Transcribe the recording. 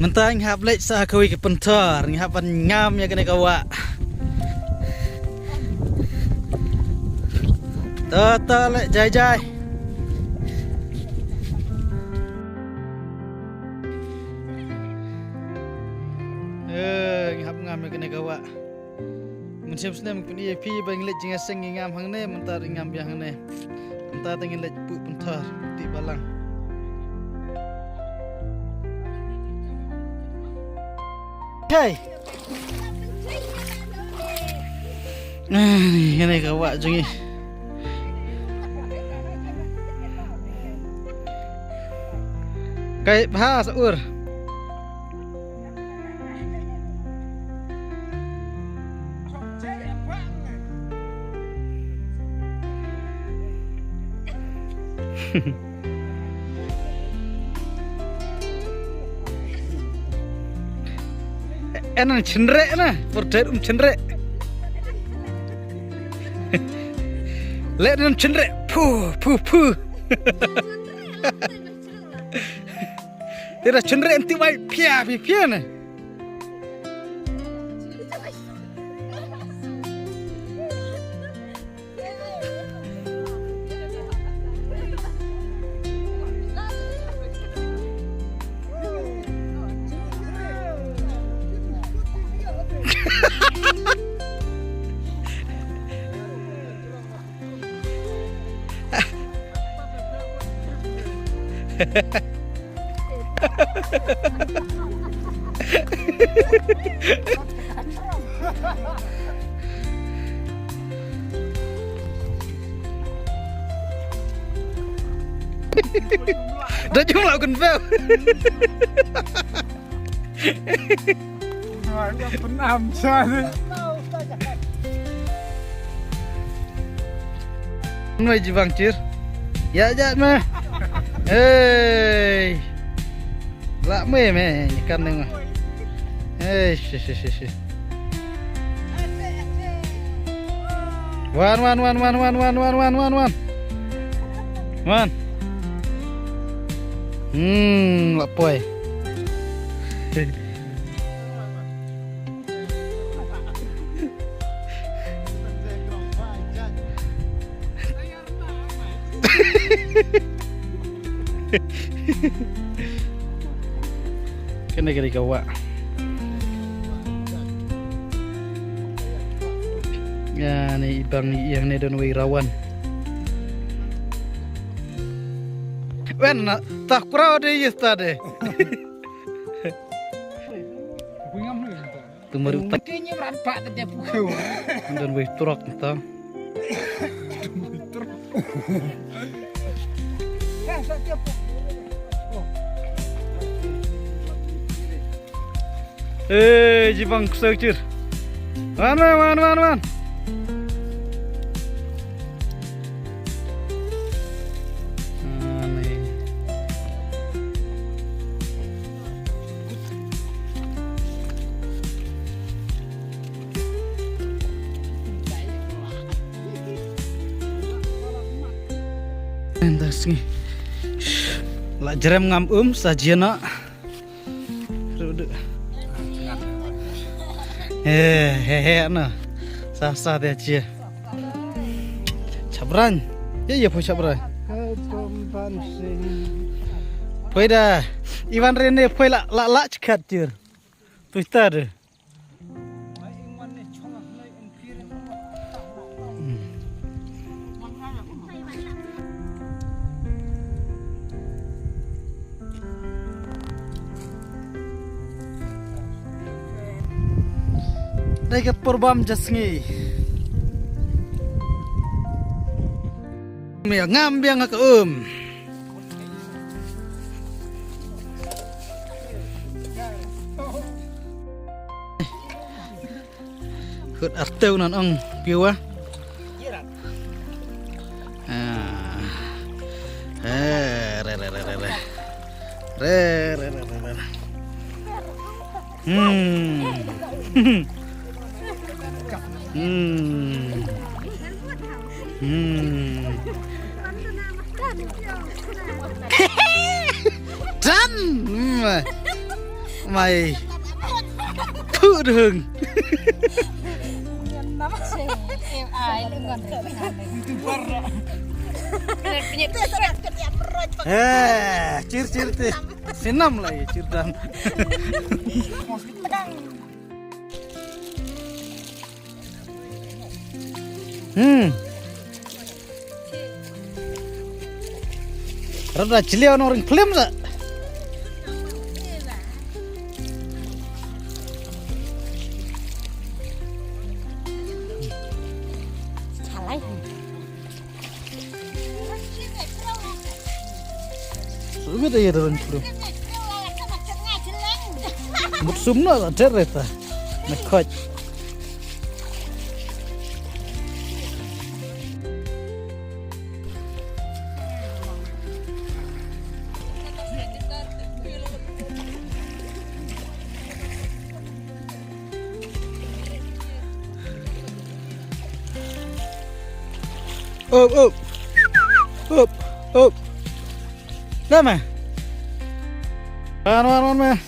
Mentang hab lek sa kawi ke pentar, ngap ngam ya kena kawa. Ta lek jai. Ngap ngam ya kena kawa. Mencium senam pun EP bang lek jinga seng ngam hang ne mentar ngam biang hang ne. Mentar tengin lek pu pentar di balang. Hey. Ini kawak jungi. Kayak bahas ur. Enak cenderek na, berdaya cenderek. Lihat cenderek, puh. Tidak cenderek nanti baik pia na. Dah jumlah konvel. Penam sana. Noi jibang cir. Ya jat mah. Hey. Lak me ikan neng. Hey, shi. Wan. Lapoi. Kena kiri kawa. Ya ni ibang yang ni don wirawan. Wen tak kurau de yes tade. Pungam ni. Tumari tak Kini merampak tadi pukul. don wis turok ta. Jibang kusakir. Wan. Entas ni. La jerem ngam sajiana. Na. Sah dia cia. Cabran. Ya pun cabran. Poi dah. Iwan Rene poi la cekat cia. Tu tar. Dekat perbam jasngi. Mia ngambiang ke Hut arteu nan ong piwa. Re. Dan mày phụ đường cir teh senam lagi cir dan rada cili orang film tak? Sudah dah ya dalam film. Mutsum na ada reta, nakot. Up. Lama. Wan.